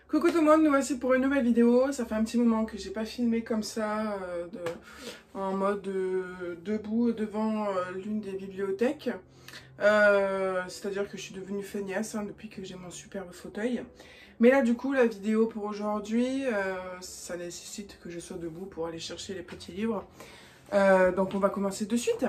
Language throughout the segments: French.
Coucou tout le monde, nous voici pour une nouvelle vidéo. Ça fait un petit moment que j'ai pas filmé comme ça, en mode debout devant l'une des bibliothèques. C'est-à-dire que je suis devenue feignasse depuis que j'ai mon superbe fauteuil. Mais là du coup la vidéo pour aujourd'hui, ça nécessite que je sois debout pour aller chercher les petits livres. Donc on va commencer de suite.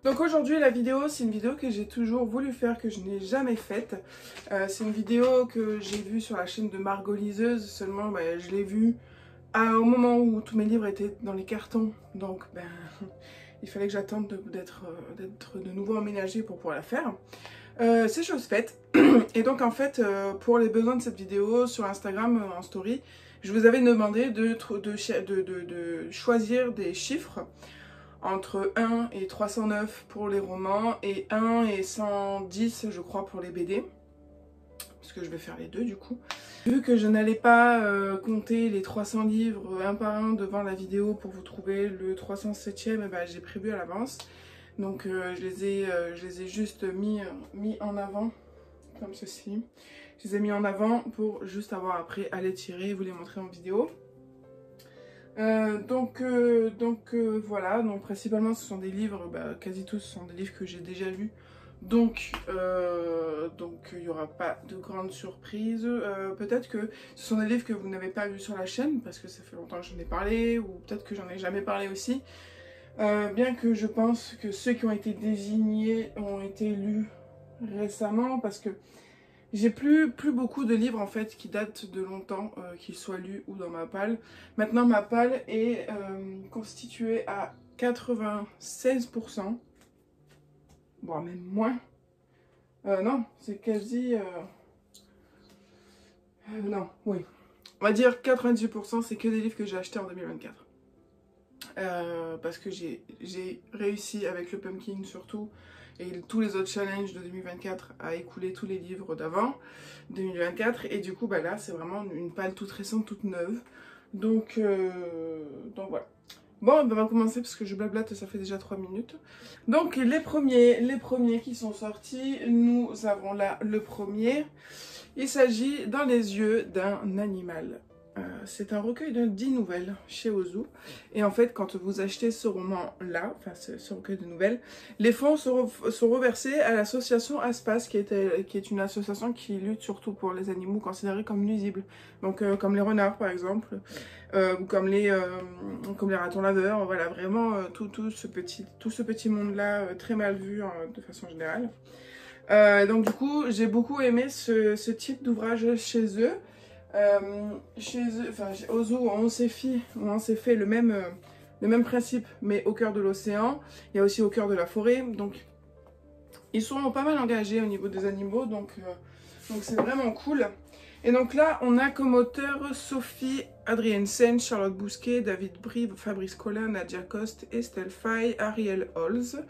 Donc aujourd'hui la vidéo, c'est une vidéo que j'ai toujours voulu faire, que je n'ai jamais faite. C'est une vidéo que j'ai vue sur la chaîne de Margot Liseuse, seulement je l'ai vue au moment où tous mes livres étaient dans les cartons. Donc il fallait que j'attende d'être de nouveau emménagée pour pouvoir la faire. C'est chose faite. Et donc en fait, pour les besoins de cette vidéo sur Instagram en story, je vous avais demandé de choisir des chiffres entre 1 et 309 pour les romans et 1 et 110 je crois pour les BD. Parce que je vais faire les deux du coup. Vu que je n'allais pas compter les 300 livres un par un devant la vidéo pour vous trouver le 307e, j'ai prévu à l'avance. Donc je les ai juste mis en avant, comme ceci. Je les ai mis en avant pour juste avoir après à les tirer et vous les montrer en vidéo. Voilà, donc principalement ce sont des livres, quasi tous sont des livres que j'ai déjà lus. Donc il n'y aura pas de grande surprise. Peut-être que ce sont des livres que vous n'avez pas vus sur la chaîne parce que ça fait longtemps que j'en ai parlé, ou peut-être que j'en ai jamais parlé aussi. Bien que je pense que ceux qui ont été désignés ont été lus récemment, parce que j'ai plus beaucoup de livres en fait qui datent de longtemps, qu'ils soient lus ou dans ma palle. Maintenant ma palle est constituée à 96%, voire même moins. Non, c'est quasi... non, oui. On va dire 98%, c'est que des livres que j'ai achetés en 2024. Parce que j'ai réussi avec le Pumpkin surtout, et tous les autres challenges de 2024 à écouler tous les livres d'avant 2024. Et du coup, là, c'est vraiment une palle toute récente, toute neuve. Donc voilà. Bon, on va commencer parce que je blablate, ça fait déjà 3 minutes. Donc, les premiers qui sont sortis, nous avons là le premier. Il s'agit Dans les yeux d'un animal. C'est un recueil de 10 nouvelles chez Ozu. Et en fait, quand vous achetez ce roman-là, enfin ce recueil de nouvelles, les fonds sont reversés à l'association Aspas, qui est une association qui lutte surtout pour les animaux considérés comme nuisibles. Donc comme les renards par exemple, ou comme les ratons laveurs, voilà, vraiment tout ce petit monde-là, très mal vu de façon générale. Donc du coup, j'ai beaucoup aimé ce type d'ouvrage chez eux. Enfin Ozu, on s'est fait le même principe, mais au cœur de l'océan. Il y a aussi au cœur de la forêt. Donc ils sont pas mal engagés au niveau des animaux, donc c'est vraiment cool. Et donc là, on a comme auteur Sophie Adriensen, Charlotte Bousquet, David Brie, Fabrice Collin, Nadia Coste, Estelle Faye, Ariel Holz,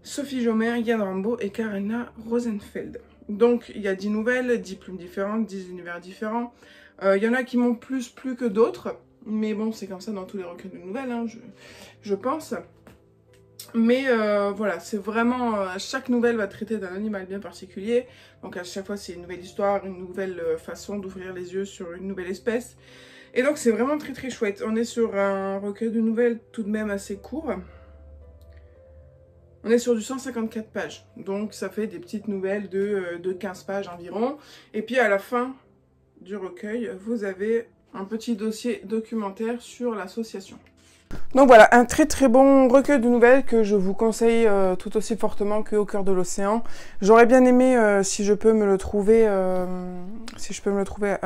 Sophie Jomer, Yann Rambo et Karina Rosenfeld. Donc il y a 10 nouvelles, 10 plumes différentes, 10 univers différents. Il y en a qui m'ont plus plu que d'autres, mais bon, c'est comme ça dans tous les recueils de nouvelles, hein, je pense. Mais voilà, c'est vraiment... chaque nouvelle va traiter d'un animal bien particulier. Donc à chaque fois, c'est une nouvelle histoire, une nouvelle façon d'ouvrir les yeux sur une nouvelle espèce. Et donc c'est vraiment très très chouette. On est sur un recueil de nouvelles tout de même assez court. On est sur du 154 pages, donc ça fait des petites nouvelles de 15 pages environ. Et puis à la fin du recueil, vous avez un petit dossier documentaire sur l'association. Donc voilà, un très très bon recueil de nouvelles que je vous conseille tout aussi fortement que Au cœur de l'océan. J'aurais bien aimé, si je peux me le trouver à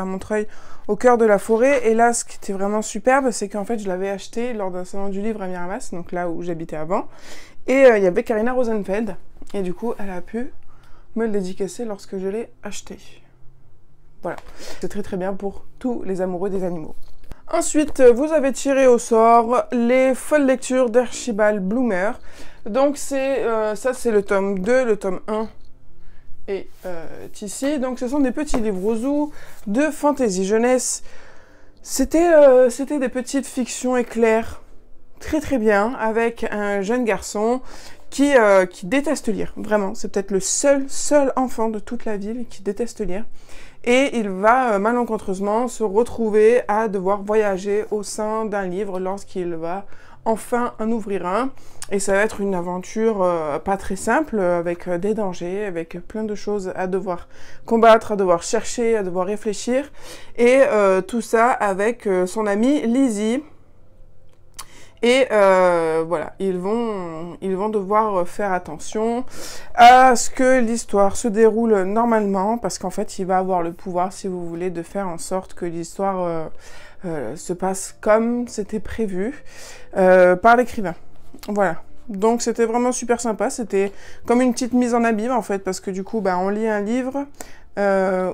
Montreuil, Au cœur de la forêt. Et là, ce qui était vraiment superbe, c'est qu'en fait, je l'avais acheté lors d'un salon du livre à Miramas, donc là où j'habitais avant. Et il y avait Karina Rosenfeld, et du coup, elle a pu me le dédicacer lorsque je l'ai acheté. Voilà, c'est très très bien pour tous les amoureux des animaux. Ensuite, vous avez tiré au sort les folles lectures d'Archibald Bloomer. Donc ça c'est le tome 2, le tome 1 est ici. Donc ce sont des petits livres Ouzou de fantasy jeunesse. C'était des petites fictions éclairs, très très bien, avec un jeune garçon qui déteste lire, vraiment. C'est peut-être le seul enfant de toute la ville qui déteste lire. Et il va malencontreusement se retrouver à devoir voyager au sein d'un livre lorsqu'il va enfin en ouvrir un. Et ça va être une aventure pas très simple, avec des dangers, avec plein de choses à devoir combattre, à devoir chercher, à devoir réfléchir. Et tout ça avec son amie Lizzie. Et voilà, ils vont devoir faire attention à ce que l'histoire se déroule normalement, parce qu'en fait, il va avoir le pouvoir, si vous voulez, de faire en sorte que l'histoire se passe comme c'était prévu par l'écrivain. Voilà. Donc c'était vraiment super sympa, c'était comme une petite mise en abîme en fait, parce que du coup, on lit un livre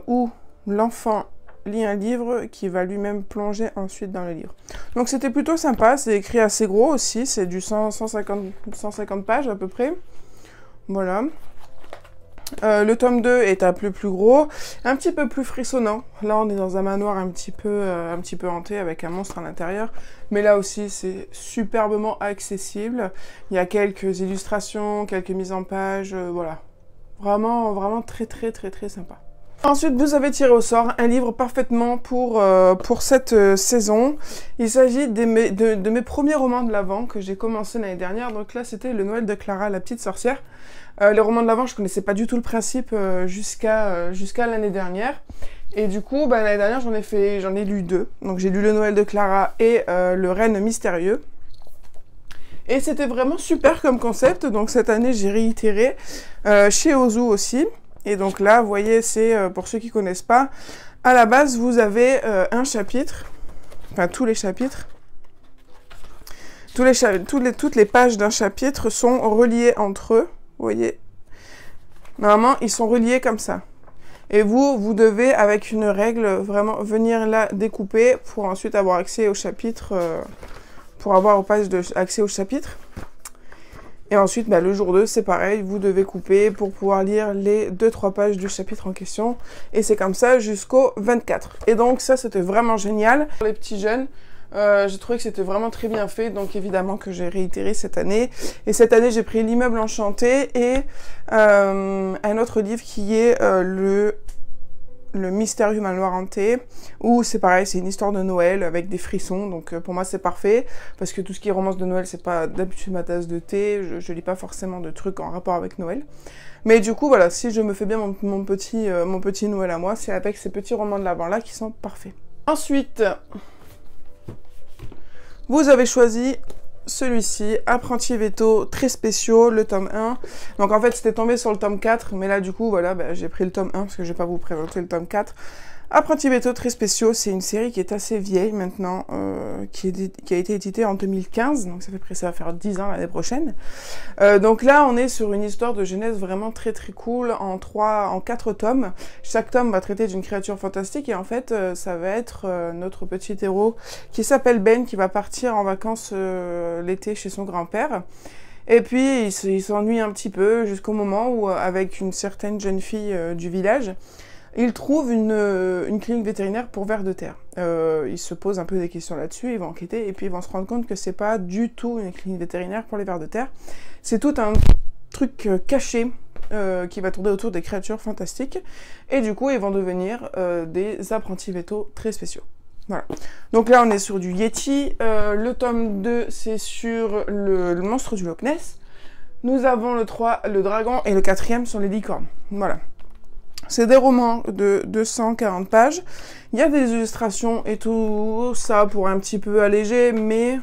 où l'enfant lit un livre qui va lui-même plonger ensuite dans le livre. Donc c'était plutôt sympa, c'est écrit assez gros aussi, c'est du 150 pages à peu près. Voilà. Le tome 2 est un peu plus gros, un petit peu plus frissonnant. Là on est dans un manoir un petit peu hanté avec un monstre à l'intérieur. Mais là aussi c'est superbement accessible. Il y a quelques illustrations, quelques mises en page, voilà. Vraiment très sympa. Ensuite, vous avez tiré au sort un livre parfaitement pour cette saison. Il s'agit de mes premiers romans de l'Avent que j'ai commencé l'année dernière. Donc là, c'était Le Noël de Clara, la petite sorcière. Les romans de l'Avent, je connaissais pas du tout le principe jusqu'à l'année dernière. Et du coup, l'année dernière, j'en ai lu 2. Donc j'ai lu Le Noël de Clara et Le Reine mystérieux. Et c'était vraiment super comme concept. Donc cette année, j'ai réitéré chez Ouzou aussi. Et donc là, vous voyez, c'est, pour ceux qui ne connaissent pas, à la base, vous avez un chapitre, enfin tous les chapitres, toutes les pages d'un chapitre sont reliées entre eux, vous voyez. Normalement, ils sont reliés comme ça. Et vous devez, avec une règle, vraiment venir là découper pour ensuite avoir accès au chapitre, pour avoir accès au chapitre. Et ensuite, le jour 2, c'est pareil, vous devez couper pour pouvoir lire les 2-3 pages du chapitre en question. Et c'est comme ça jusqu'au 24. Et donc ça, c'était vraiment génial. Pour les petits jeunes, j'ai trouvé que c'était vraiment très bien fait. Donc évidemment que j'ai réitéré cette année. Et cette année, j'ai pris L'Immeuble Enchanté et un autre livre qui est le mystérieux manoir hanté, où c'est pareil, c'est une histoire de Noël avec des frissons, donc pour moi c'est parfait, parce que tout ce qui est romance de Noël, c'est pas d'habitude ma tasse de thé, je lis pas forcément de trucs en rapport avec Noël. Mais du coup, voilà, si je me fais bien mon petit Noël à moi, c'est avec ces petits romans de l'Avent là qui sont parfaits. Ensuite, vous avez choisi celui-ci, Apprentis Veto, très spéciaux, le tome 1. Donc en fait, c'était tombé sur le tome 4, mais là, du coup, voilà, j'ai pris le tome 1, parce que je vais pas vous présenter le tome 4. Apprentis Veto, très spéciaux, c'est une série qui est assez vieille maintenant, qui a été éditée en 2015, donc ça va faire 10 ans l'année prochaine. Donc là, on est sur une histoire de jeunesse vraiment très cool, en 4 tomes. Chaque tome va traiter d'une créature fantastique, et en fait, ça va être notre petit héros qui s'appelle Ben, qui va partir en vacances l'été chez son grand-père. Et puis, il s'ennuie un petit peu jusqu'au moment où, avec une certaine jeune fille du village, il trouve une clinique vétérinaire pour vers de terre. Il se pose un peu des questions là-dessus, il va enquêter, et puis ils vont se rendre compte que c'est pas du tout une clinique vétérinaire pour les vers de terre. C'est tout un truc caché qui va tourner autour des créatures fantastiques. Et du coup, ils vont devenir des apprentis vétos très spéciaux. Voilà. Donc là, on est sur du Yeti. Le tome 2, c'est sur le monstre du Loch Ness. Nous avons le 3, le dragon, et le 4e sur les licornes. Voilà. C'est des romans de 240 pages. Il y a des illustrations et tout ça pour un petit peu alléger, mais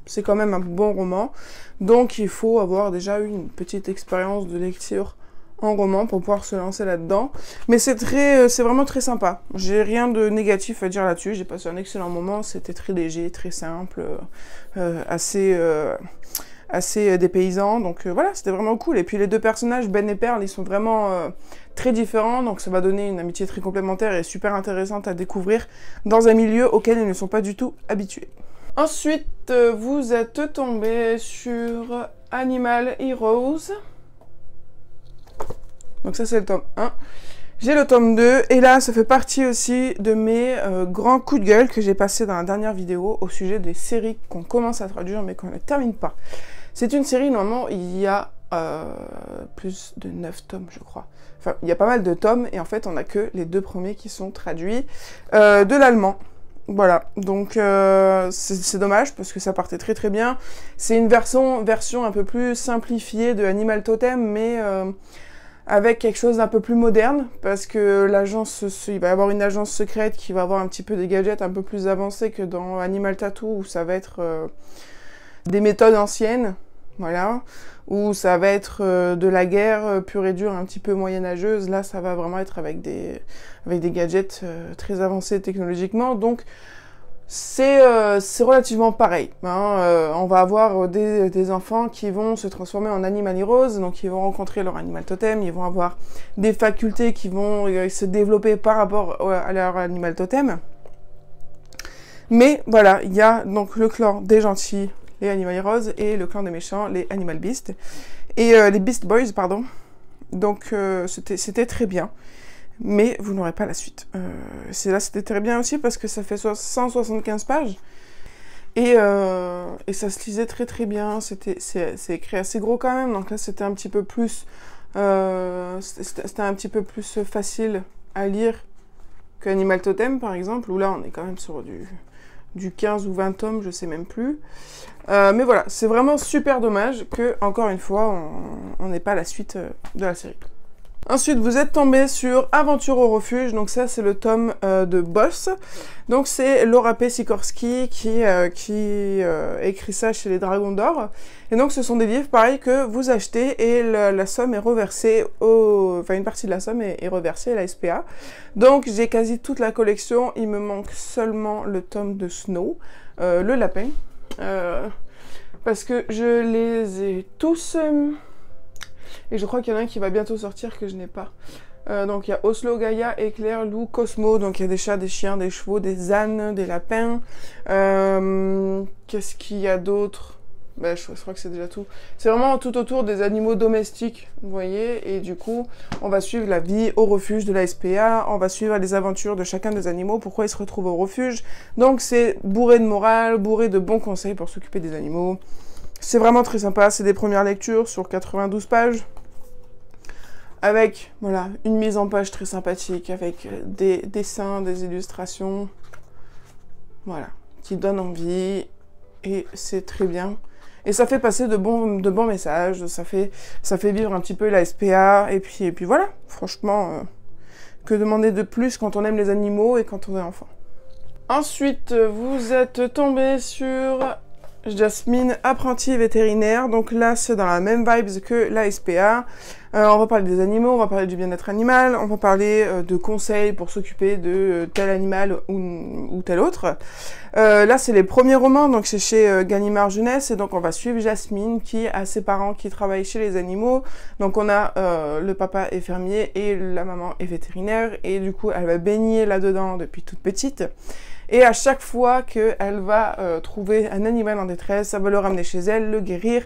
c'est quand même un bon roman. Donc il faut avoir déjà eu une petite expérience de lecture en roman pour pouvoir se lancer là-dedans. Mais c'est vraiment très sympa. J'ai rien de négatif à dire là-dessus. J'ai passé un excellent moment. C'était très léger, très simple, assez dépaysant, donc voilà, c'était vraiment cool. Et puis les deux personnages, Ben et Pearl, ils sont vraiment très différents, donc ça va donner une amitié très complémentaire et super intéressante à découvrir dans un milieu auquel ils ne sont pas du tout habitués. Ensuite, vous êtes tombé sur Animal Heroes. Donc ça c'est le tome 1. J'ai le tome 2 et là ça fait partie aussi de mes grands coups de gueule que j'ai passé dans la dernière vidéo au sujet des séries qu'on commence à traduire mais qu'on ne termine pas. C'est une série, normalement il y a plus de 9 tomes je crois. Enfin il y a pas mal de tomes et en fait on n'a que les 2 premiers qui sont traduits de l'allemand. Voilà, donc c'est dommage parce que ça partait très très bien. C'est une version un peu plus simplifiée de Animal Totem, mais avec quelque chose d'un peu plus moderne, parce que l'agence, il va y avoir une agence secrète qui va avoir un petit peu des gadgets un peu plus avancés que dans Animal Tattoo, où ça va être des méthodes anciennes, voilà, où ça va être de la guerre pure et dure, un petit peu moyenâgeuse. Là, ça va vraiment être avec des gadgets très avancés technologiquement, donc c'est relativement pareil. Hein. On va avoir des enfants qui vont se transformer en Animal Heroes, donc ils vont rencontrer leur Animal Totem, ils vont avoir des facultés qui vont se développer par rapport à leur Animal Totem. Mais voilà, il y a donc le clan des gentils, les Animal Heroes, et le clan des méchants, les Animal Beasts, et les Beast Boys, pardon. Donc c'était très bien, mais vous n'aurez pas la suite. C'était très bien aussi parce que ça fait 175 pages, et ça se lisait très très bien, c'est écrit assez gros quand même, donc là c'était un petit peu plus facile à lire que Animal Totem par exemple, où là on est quand même sur du 15 ou 20 tomes, je sais même plus. Mais voilà, c'est vraiment super dommage que, encore une fois, on n'ait pas la suite de la série. Ensuite, vous êtes tombé sur Aventure au refuge, donc ça c'est le tome de Boss. Donc c'est Laura P. Sikorski qui écrit ça chez les Dragons d'Or. Et donc ce sont des livres pareil que vous achetez et la somme est reversée enfin une partie de la somme est reversée à la SPA. Donc j'ai quasi toute la collection, il me manque seulement le tome de Snow, le lapin. Parce que je les ai tous... et je crois qu'il y en a un qui va bientôt sortir que je n'ai pas. Donc il y a Oslo, Gaïa, Éclair, Loup, Cosmo. Donc il y a des chats, des chiens, des chevaux, des ânes, des lapins. Qu'est-ce qu'il y a d'autre? Je crois que c'est déjà tout. C'est vraiment tout autour des animaux domestiques, vous voyez. Et du coup, on va suivre la vie au refuge de la SPA. On va suivre les aventures de chacun des animaux. Pourquoi ils se retrouvent au refuge. Donc c'est bourré de morale, bourré de bons conseils pour s'occuper des animaux. C'est vraiment très sympa. C'est des premières lectures sur 92 pages. Avec, voilà, une mise en page très sympathique, avec des dessins, des illustrations, voilà, qui donnent envie, et c'est très bien. Et ça fait passer de bons messages, ça fait vivre un petit peu la SPA, et puis voilà, franchement, que demander de plus quand on aime les animaux et quand on est enfant. Ensuite, vous êtes tombé sur Jasmine, apprentie vétérinaire, donc là c'est dans la même vibes que la SPA. On va parler des animaux, on va parler du bien-être animal, on va parler de conseils pour s'occuper de tel animal ou tel autre. Là c'est les premiers romans, donc c'est chez Gallimard Jeunesse, et donc on va suivre Jasmine qui a ses parents qui travaillent chez les animaux. Donc on a le papa est fermier et la maman est vétérinaire, et du coup elle va baigner là-dedans depuis toute petite. Et à chaque fois qu'elle va trouver un animal en détresse, ça va le ramener chez elle, le guérir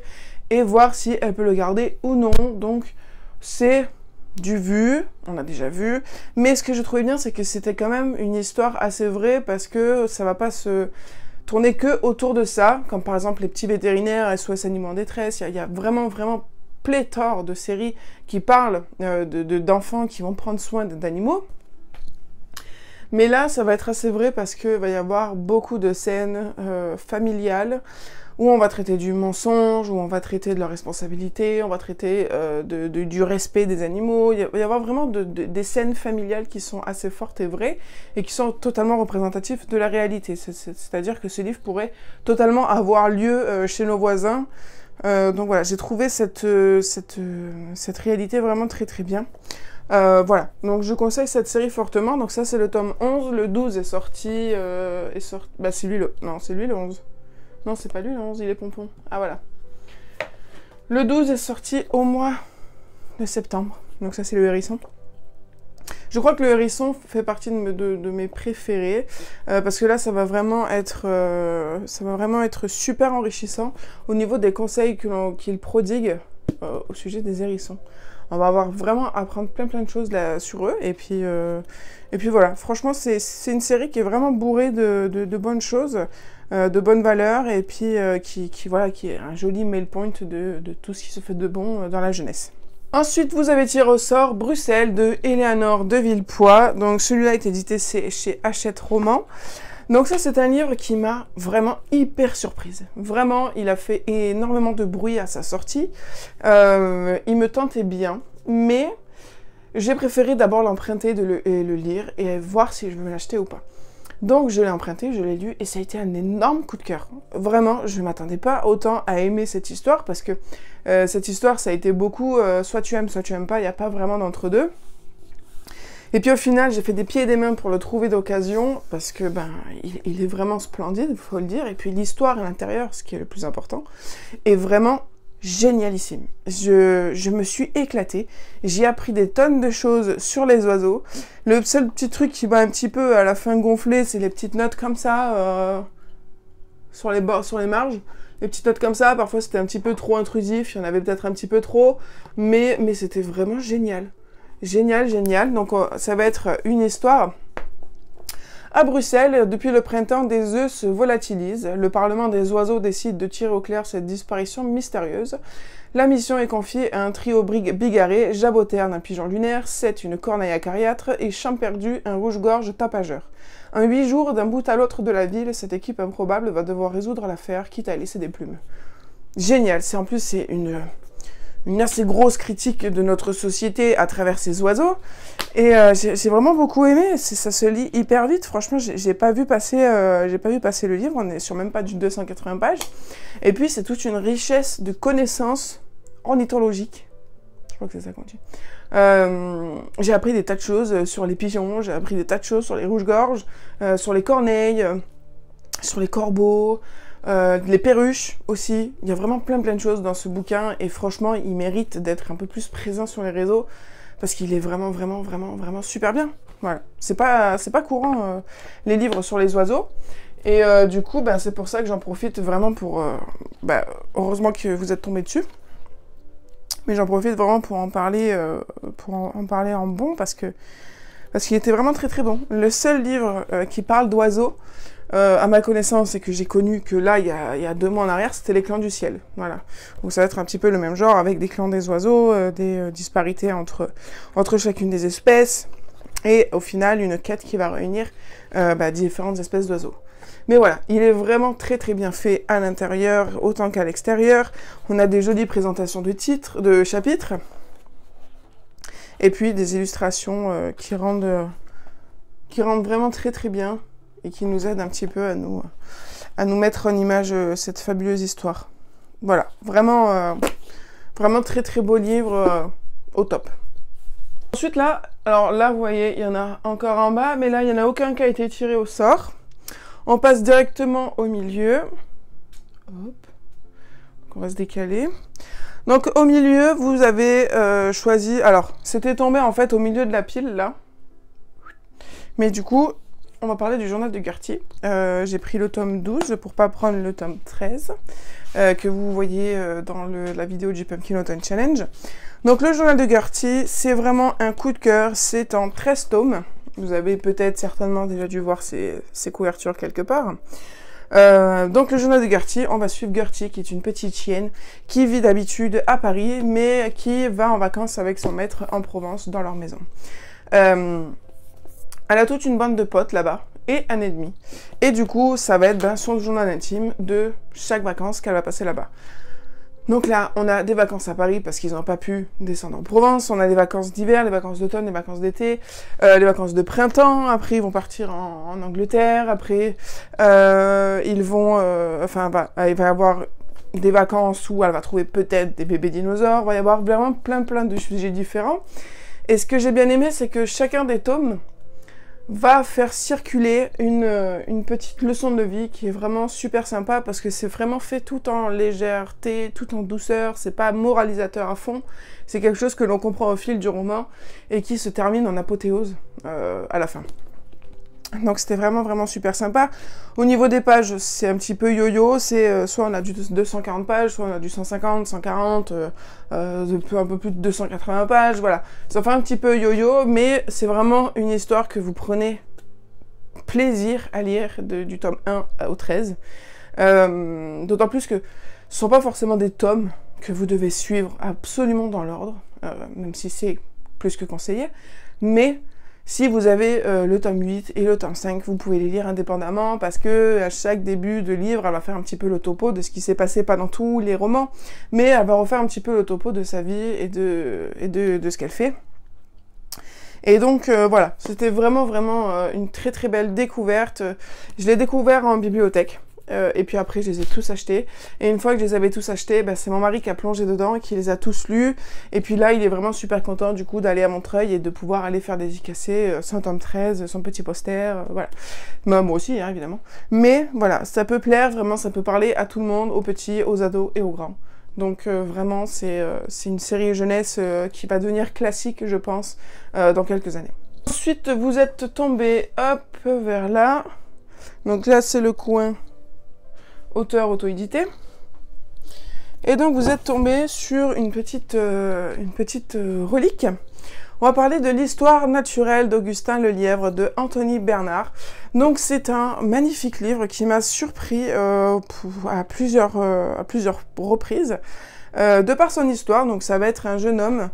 et voir si elle peut le garder ou non. Donc c'est du vu, on a déjà vu. Mais ce que je trouvais bien, c'est que c'était quand même une histoire assez vraie, parce que ça va pas se tourner que autour de ça. Comme par exemple les petits vétérinaires, SOS Animaux en détresse. Il y a vraiment pléthore de séries qui parlent d'enfants qui vont prendre soin d'animaux. Mais là, ça va être assez vrai parce qu'il va y avoir beaucoup de scènes familiales où on va traiter du mensonge, où on va traiter de la responsabilité, on va traiter du respect des animaux. Il va y avoir vraiment des scènes familiales qui sont assez fortes et vraies et qui sont totalement représentatives de la réalité. C'est-à-dire que ce livre pourrait totalement avoir lieu chez nos voisins. Donc voilà, j'ai trouvé cette réalité vraiment très très bien. Voilà, donc je conseille cette série fortement. Donc ça c'est le tome 11, le 12 est sorti, bah c'est lui le... Non, c'est lui le 11. Non, c'est pas lui le 11, il est pompon. Ah voilà. Le 12 est sorti au mois de septembre. Donc ça c'est le hérisson. Je crois que le hérisson fait partie de mes préférés, parce que là ça va vraiment être super enrichissant au niveau des conseils qu'il prodigue au sujet des hérissons. On va avoir vraiment à apprendre plein de choses là, sur eux. Et puis voilà, franchement, c'est une série qui est vraiment bourrée de bonnes choses, de bonnes valeurs, et puis voilà, qui est un joli mail point de tout ce qui se fait de bon dans la jeunesse. Ensuite, vous avez tiré au sort Bruxelles de Éléonore de Villepoix. Donc celui-là est édité chez Hachette Roman. Donc ça, c'est un livre qui m'a vraiment hyper surprise. Vraiment, il a fait énormément de bruit à sa sortie. Il me tentait bien, mais j'ai préféré d'abord l'emprunter et le lire et voir si je veux me l'acheter ou pas. Donc je l'ai emprunté, je l'ai lu et ça a été un énorme coup de cœur. Vraiment, je ne m'attendais pas autant à aimer cette histoire parce que cette histoire, ça a été beaucoup soit tu aimes pas, il n'y a pas vraiment d'entre-deux. Et puis au final, j'ai fait des pieds et des mains pour le trouver d'occasion parce que il est vraiment splendide, il faut le dire. Et puis l'histoire à l'intérieur, ce qui est le plus important, est vraiment génialissime. Je me suis éclatée. J'ai appris des tonnes de choses sur les oiseaux. Le seul petit truc qui m'a un petit peu à la fin gonflé, c'est les petites notes comme ça sur les bords, sur les marges. Les petites notes comme ça, parfois c'était un petit peu trop intrusif, il y en avait peut-être un petit peu trop, mais c'était vraiment génial. Génial. Donc ça va être une histoire. À Bruxelles, depuis le printemps, des œufs se volatilisent. Le Parlement des oiseaux décide de tirer au clair cette disparition mystérieuse. La mission est confiée à un trio bigarré, Jaboterne, un pigeon lunaire, Seth, une corneille acariâtre, et Champerdu, un rouge-gorge tapageur. En 8 jours, d'un bout à l'autre de la ville, cette équipe improbable va devoir résoudre l'affaire, quitte à laisser des plumes. Génial, en plus c'est une assez grosse critique de notre société à travers ces oiseaux. Et j'ai vraiment beaucoup aimé. Ça se lit hyper vite. Franchement, j'ai pas vu passer le livre. On est sur même pas du 280 pages. Et puis, c'est toute une richesse de connaissances ornithologiques. Je crois que c'est ça qu'on dit. J'ai appris des tas de choses sur les pigeons. J'ai appris des tas de choses sur les rouges-gorges, sur les corneilles, sur les corbeaux. Les perruches aussi, il y a vraiment plein de choses dans ce bouquin et franchement il mérite d'être un peu plus présent sur les réseaux parce qu'il est vraiment super bien. Voilà, c'est pas courant les livres sur les oiseaux et du coup c'est pour ça que j'en profite vraiment pour heureusement que vous êtes tombé dessus, mais j'en profite vraiment pour en parler en bon parce qu'il était vraiment très bon. Le seul livre qui parle d'oiseaux à ma connaissance, et que j'ai connu que là, il y a 2 mois en arrière, c'était les clans du ciel. Voilà. Donc ça va être un petit peu le même genre, avec des clans des oiseaux, des disparités entre chacune des espèces, et au final, une quête qui va réunir différentes espèces d'oiseaux. Mais voilà, il est vraiment très bien fait à l'intérieur, autant qu'à l'extérieur. On a des jolies présentations de chapitres, et puis des illustrations qui rendent vraiment très bien, et qui nous aide un petit peu à nous mettre en image cette fabuleuse histoire. Voilà, vraiment très beau livre, au top. Ensuite là, alors là vous voyez, il y en a encore en bas, mais là il n'y en a aucun qui a été tiré au sort. On passe directement au milieu. Hop. Donc on va se décaler. Donc au milieu, vous avez choisi, alors c'était tombé en fait au milieu de la pile là. Mais du coup, on va parler du journal de Gertie. J'ai pris le tome 12 pour pas prendre le tome 13 que vous voyez dans la vidéo du Pumpkin Autumn Challenge. Donc le journal de Gertie, c'est vraiment un coup de cœur. C'est en 13 tomes. Vous avez peut-être certainement déjà dû voir ces couvertures quelque part. Donc le journal de Gertie, on va suivre Gertie qui est une petite chienne qui vit d'habitude à Paris mais qui va en vacances avec son maître en Provence dans leur maison. Elle a toute une bande de potes là-bas, et un ennemi. Et du coup, ça va être son journal intime de chaque vacances qu'elle va passer là-bas. Donc là, on a des vacances à Paris parce qu'ils n'ont pas pu descendre en Provence. On a des vacances d'hiver, des vacances d'automne, des vacances d'été, les vacances de printemps. Après, ils vont partir en Angleterre. Après, ils vont... il va y avoir des vacances où elle va trouver peut-être des bébés dinosaures. Il va y avoir vraiment plein de sujets différents. Et ce que j'ai bien aimé, c'est que chacun des tomes va faire circuler une petite leçon de vie qui est vraiment super sympa parce que c'est vraiment fait tout en légèreté, tout en douceur, c'est pas moralisateur à fond, c'est quelque chose que l'on comprend au fil du roman et qui se termine en apothéose à la fin. Donc c'était vraiment vraiment super sympa. Au niveau des pages, c'est un petit peu yo-yo, c'est soit on a du 240 pages, soit on a du 150, 140, un peu plus de 280 pages, voilà. Ça fait un petit peu yo-yo, mais c'est vraiment une histoire que vous prenez plaisir à lire du tome 1 au 13. D'autant plus que ce ne sont pas forcément des tomes que vous devez suivre absolument dans l'ordre, même si c'est plus que conseillé, mais si vous avez le tome 8 et le tome 5, vous pouvez les lire indépendamment parce que à chaque début de livre, elle va faire un petit peu le topo de ce qui s'est passé, pas dans tous les romans, mais elle va refaire un petit peu le topo de sa vie et de ce qu'elle fait. Et donc voilà, c'était vraiment une très très belle découverte. Je l'ai découvert en bibliothèque. Et puis après, je les ai tous achetés. Et une fois que je les avais tous achetés, bah, c'est mon mari qui a plongé dedans et qui les a tous lus. Et puis là, il est vraiment super content du coup d'aller à Montreuil et de pouvoir aller faire dédicacer son tome 13, son petit poster, voilà. Bah, moi aussi, hein, évidemment. Mais voilà, ça peut plaire, vraiment, ça peut parler à tout le monde, aux petits, aux ados et aux grands. Donc vraiment, c'est une série jeunesse qui va devenir classique, je pense, dans quelques années. Ensuite, vous êtes tombé, hop, vers là. Donc là, c'est le coin auteur auto-édité. Et donc vous êtes tombé sur une petite relique. On va parler de l'histoire naturelle d'Augustin Lelièvre de Anthony Bernard. Donc c'est un magnifique livre qui m'a surpris à plusieurs reprises de par son histoire. Donc ça va être un jeune homme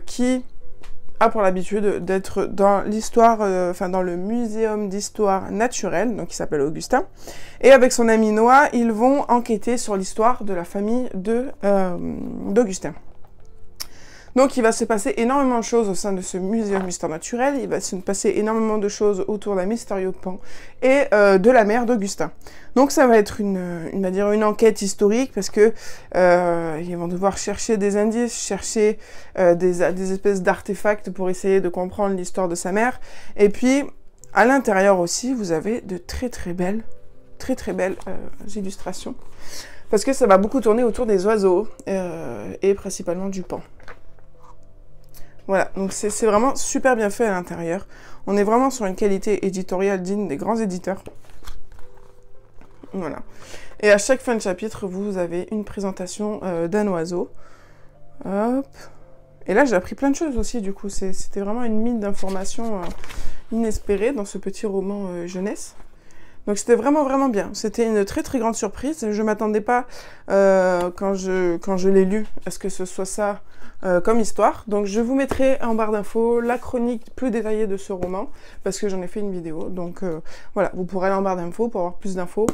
qui a pour l'habitude d'être dans l'histoire, dans le muséum d'histoire naturelle, donc il s'appelle Augustin. Et avec son ami Noah, ils vont enquêter sur l'histoire de la famille d'Augustin. Donc il va se passer énormément de choses au sein de ce muséum d'histoire naturelle, il va se passer énormément de choses autour d'un mystérieux pan et de la mère d'Augustin. Donc ça va être une enquête historique parce que ils vont devoir chercher des indices, chercher des espèces d'artefacts pour essayer de comprendre l'histoire de sa mère. Et puis à l'intérieur aussi, vous avez de très belles illustrations parce que ça va beaucoup tourner autour des oiseaux et principalement du pan. Voilà, donc c'est vraiment super bien fait à l'intérieur. On est vraiment sur une qualité éditoriale digne des grands éditeurs. Voilà. Et à chaque fin de chapitre, vous avez une présentation d'un oiseau. Hop. Et là, j'ai appris plein de choses aussi, du coup. C'était vraiment une mine d'informations inespérées dans ce petit roman jeunesse. Donc c'était vraiment bien. C'était une très grande surprise. Je m'attendais pas, quand je l'ai lu, à ce que ce soit ça comme histoire. Donc je vous mettrai en barre d'infos la chronique plus détaillée de ce roman, parce que j'en ai fait une vidéo. Donc voilà, vous pourrez aller en barre d'infos pour avoir plus d'infos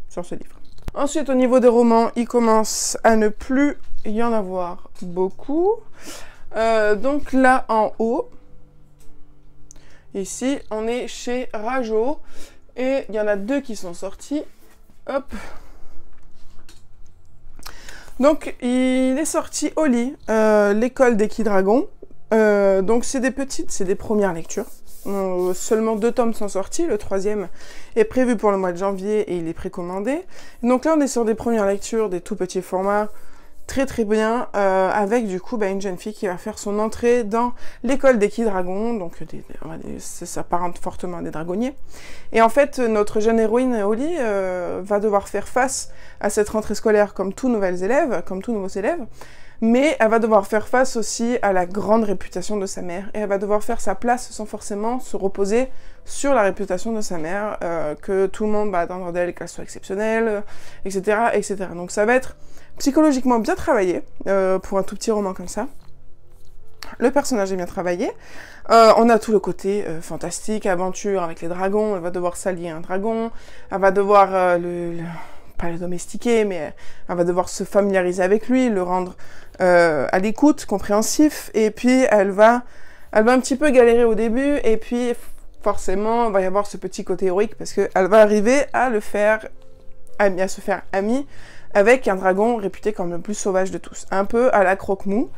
sur ce livre. Ensuite, au niveau des romans, il commence à ne plus y en avoir beaucoup. Donc là, en haut, ici, on est chez Rajo. Et il y en a 2 qui sont sortis. Hop. Donc, il est sorti au lit, l'école des Kidragons. Donc, c'est des premières lectures. Seulement 2 tomes sont sortis. Le 3e est prévu pour le mois de janvier et il est précommandé. Donc là, on est sur des premières lectures, des tout petits formats. Très bien, avec du coup une jeune fille qui va faire son entrée dans l'école des Kidragons, donc ça s'apparente fortement à des dragonniers. Et en fait, notre jeune héroïne Holly va devoir faire face à cette rentrée scolaire comme tous nouveaux élèves, mais elle va devoir faire face aussi à la grande réputation de sa mère, et elle va devoir faire sa place sans forcément se reposer sur la réputation de sa mère, que tout le monde va attendre d'elle, qu'elle soit exceptionnelle, etc. Donc ça va être psychologiquement bien travaillé, pour un tout petit roman comme ça. Le personnage est bien travaillé. On a tout le côté fantastique, aventure avec les dragons. Elle va devoir s'allier à un dragon. Elle va devoir, pas le domestiquer, mais elle va devoir se familiariser avec lui, le rendre à l'écoute, compréhensif. Et puis, elle va un petit peu galérer au début. Et puis, forcément, il va y avoir ce petit côté héroïque parce qu'elle va arriver à se faire amie avec un dragon réputé comme le plus sauvage de tous, un peu à la Croque-Mou.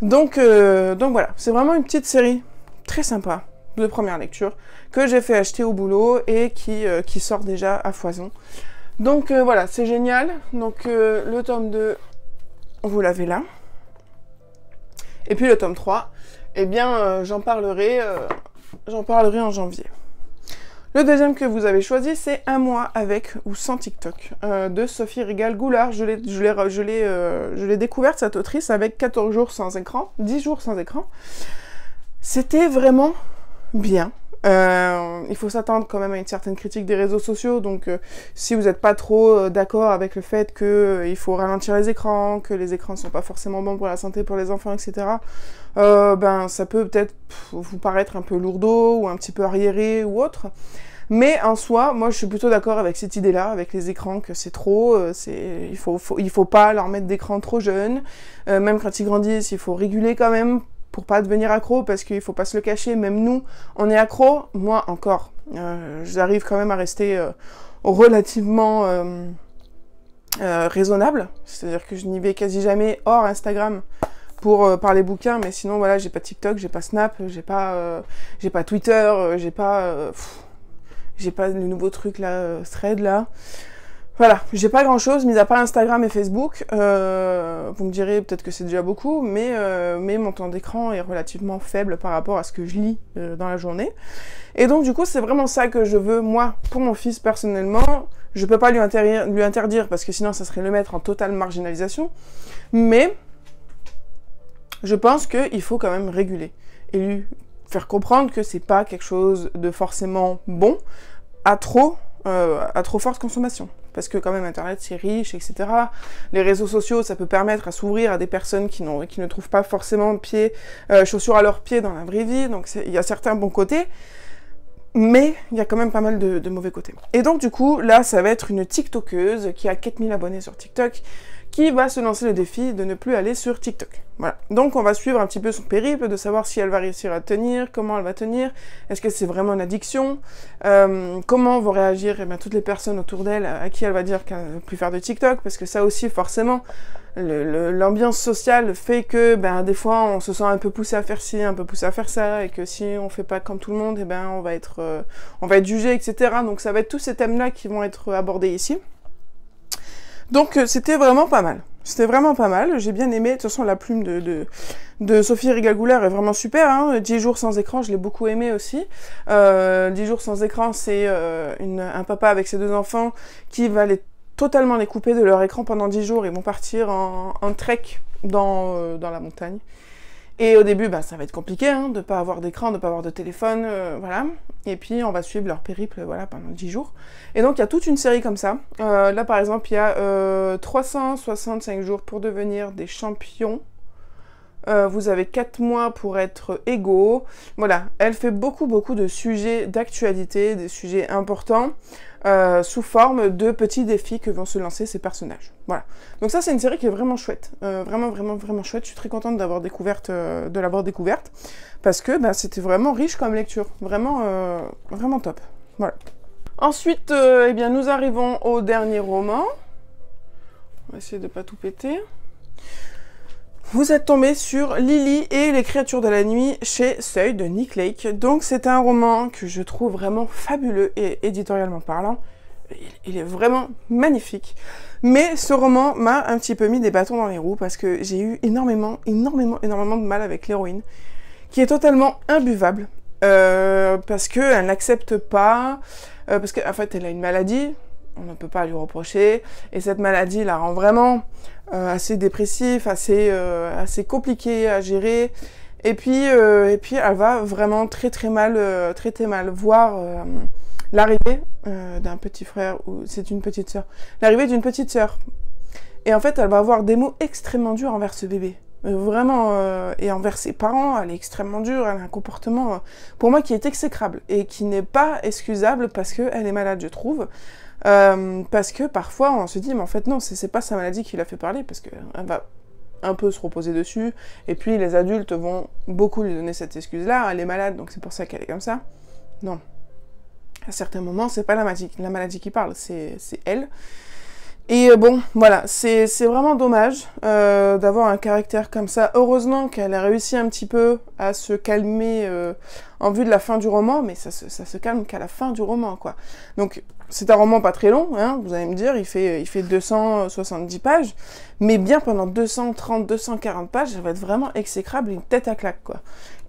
Donc voilà, c'est vraiment une petite série très sympa de première lecture que j'ai fait acheter au boulot et qui sort déjà à foison. Donc voilà, c'est génial. Donc le tome 2, vous l'avez là. Et puis le tome 3, eh bien j'en parlerai en janvier. Le deuxième que vous avez choisi, c'est Un mois avec ou sans TikTok, de Sophie Régal-Goulard. Je l'ai découverte, cette autrice, avec 14 jours sans écran, 10 jours sans écran. C'était vraiment bien. Il faut s'attendre quand même à une certaine critique des réseaux sociaux, donc si vous n'êtes pas trop d'accord avec le fait qu'il faut ralentir les écrans, que les écrans ne sont pas forcément bons pour la santé, pour les enfants, etc., ben ça peut peut-être vous paraître un peu lourdeau ou un petit peu arriéré ou autre. Mais en soi, moi je suis plutôt d'accord avec cette idée-là, avec les écrans, que c'est trop, il faut pas leur mettre d'écran trop jeunes, même quand ils grandissent, il faut réguler quand même, pour pas devenir accro, parce qu'il faut pas se le cacher, même nous, on est accro, moi encore. J'arrive quand même à rester relativement raisonnable, c'est-à-dire que je n'y vais quasi jamais hors Instagram pour parler bouquins, mais sinon voilà, j'ai pas TikTok, j'ai pas Snap, j'ai pas Twitter, j'ai pas le nouveau truc là, Thread là. Voilà, j'ai pas grand chose, mis à part Instagram et Facebook. Vous me direz peut-être que c'est déjà beaucoup, mais mon temps d'écran est relativement faible par rapport à ce que je lis dans la journée. Et donc du coup, c'est vraiment ça que je veux, moi, pour mon fils personnellement. Je peux pas lui interdire parce que sinon ça serait le mettre en totale marginalisation. Mais je pense qu'il faut quand même réguler et lui faire comprendre que c'est pas quelque chose de forcément bon à trop forte consommation. Parce que quand même Internet c'est riche, etc. Les réseaux sociaux, ça peut permettre à s'ouvrir à des personnes qui ne trouvent pas forcément chaussures à leurs pieds dans la vraie vie. Donc il y a certains bons côtés, mais il y a quand même pas mal de mauvais côtés. Et donc du coup, là ça va être une TikTokeuse qui a 4000 abonnés sur TikTok, qui va se lancer le défi de ne plus aller sur TikTok. Voilà. Donc on va suivre un petit peu son périple, de savoir si elle va réussir à tenir, comment elle va tenir, est-ce que c'est vraiment une addiction, comment vont réagir toutes les personnes autour d'elle à qui elle va dire qu'elle ne veut plus faire de TikTok, parce que ça aussi forcément, l'ambiance sociale fait que des fois on se sent un peu poussé à faire ci, un peu poussé à faire ça, et que si on fait pas comme tout le monde, on va être jugé, etc. Donc ça va être tous ces thèmes-là qui vont être abordés ici. Donc c'était vraiment pas mal. C'était vraiment pas mal, j'ai bien aimé. De toute façon, la plume de Sophie Régal-Goulard est vraiment super. Hein. 10 jours sans écran, je l'ai beaucoup aimé aussi. 10 jours sans écran, c'est un papa avec ses 2 enfants qui va totalement les couper de leur écran pendant 10 jours. Ils vont partir en trek dans la montagne. Et au début, ça va être compliqué, hein, de pas avoir d'écran, de pas avoir de téléphone, voilà. Et puis, on va suivre leur périple, voilà, pendant 10 jours. Et donc, il y a toute une série comme ça. Là, par exemple, il y a 365 jours pour devenir des champions. Vous avez 4 mois pour être égaux. Voilà, elle fait beaucoup de sujets d'actualité, des sujets importants, sous forme de petits défis que vont se lancer ces personnages. Voilà. Donc ça, c'est une série qui est vraiment chouette. Vraiment chouette. Je suis très contente de l'avoir découverte, parce que c'était vraiment riche comme lecture. Vraiment top. Voilà. Ensuite, nous arrivons au dernier roman. On va essayer de pas tout péter. Vous êtes tombé sur Lily et les créatures de la nuit chez Seuil de Nick Lake. Donc c'est un roman que je trouve vraiment fabuleux et éditorialement parlant. Il est vraiment magnifique. Mais ce roman m'a un petit peu mis des bâtons dans les roues parce que j'ai eu énormément de mal avec l'héroïne, qui est totalement imbuvable. Parce qu'elle n'accepte pas, parce qu'en fait elle a une maladie, on ne peut pas lui reprocher, et cette maladie la rend vraiment assez dépressif, assez compliqué à gérer, et puis elle va vraiment très mal voir l'arrivée d'un petit frère, ou c'est une petite sœur, l'arrivée d'une petite sœur, et en fait elle va avoir des mots extrêmement durs envers ce bébé. Et envers ses parents, elle est extrêmement dure, elle a un comportement, pour moi, qui est exécrable, et qui n'est pas excusable parce qu'elle est malade, je trouve. Parce que parfois, on se dit, mais en fait, non, c'est pas sa maladie qui l'a fait parler, parce qu'elle va un peu se reposer dessus, et puis les adultes vont beaucoup lui donner cette excuse-là, elle est malade, donc c'est pour ça qu'elle est comme ça. Non. À certains moments, c'est pas la maladie qui parle, c'est elle. Et bon, voilà, c'est vraiment dommage d'avoir un caractère comme ça. Heureusement qu'elle a réussi un petit peu à se calmer en vue de la fin du roman, mais ça se calme qu'à la fin du roman, quoi. Donc, c'est un roman pas très long, hein, vous allez me dire, il fait 270 pages, mais bien pendant 230, 240 pages, ça va être vraiment exécrable, une tête à claque, quoi.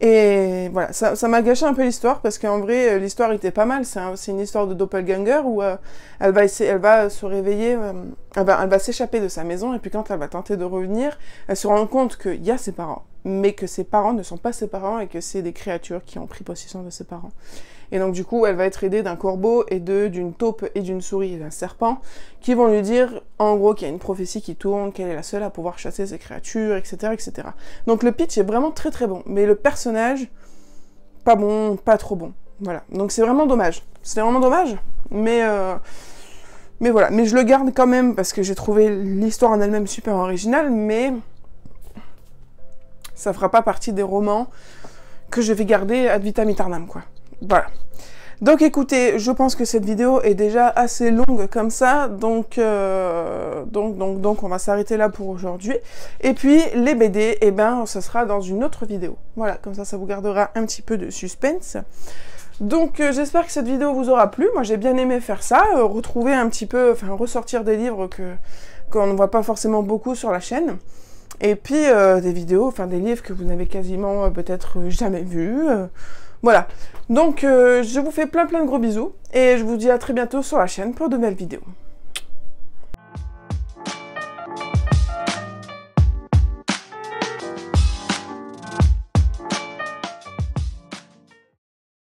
Et voilà, ça m'a gâché un peu l'histoire, parce qu'en vrai, l'histoire était pas mal, c'est une histoire de doppelganger, où elle va se réveiller, elle va s'échapper de sa maison, et puis quand elle va tenter de revenir, elle se rend compte qu'il y a ses parents, mais que ses parents ne sont pas ses parents, et que c'est des créatures qui ont pris possession de ses parents. Et donc du coup, elle va être aidée d'un corbeau et d'une taupe et d'une souris et d'un serpent qui vont lui dire, en gros, qu'il y a une prophétie qui tourne, qu'elle est la seule à pouvoir chasser ces créatures, etc., etc. Donc le pitch est vraiment très très bon, mais le personnage, pas bon, pas trop bon. Voilà, donc c'est vraiment dommage. C'est vraiment dommage, mais voilà. Mais je le garde quand même parce que j'ai trouvé l'histoire en elle-même super originale, mais ça fera pas partie des romans que je vais garder ad vitam aeternam, quoi. Voilà. Donc écoutez, je pense que cette vidéo est déjà assez longue comme ça, donc on va s'arrêter là pour aujourd'hui. Et puis les BD, eh ben, ce sera dans une autre vidéo. Voilà, comme ça vous gardera un petit peu de suspense. Donc j'espère que cette vidéo vous aura plu. Moi j'ai bien aimé faire ça, retrouver un petit peu, enfin ressortir des livres qu'on ne voit pas forcément beaucoup sur la chaîne. Et puis des vidéos, enfin des livres que vous n'avez quasiment peut-être jamais vus. Voilà, donc je vous fais plein de gros bisous et je vous dis à très bientôt sur la chaîne pour de nouvelles vidéos.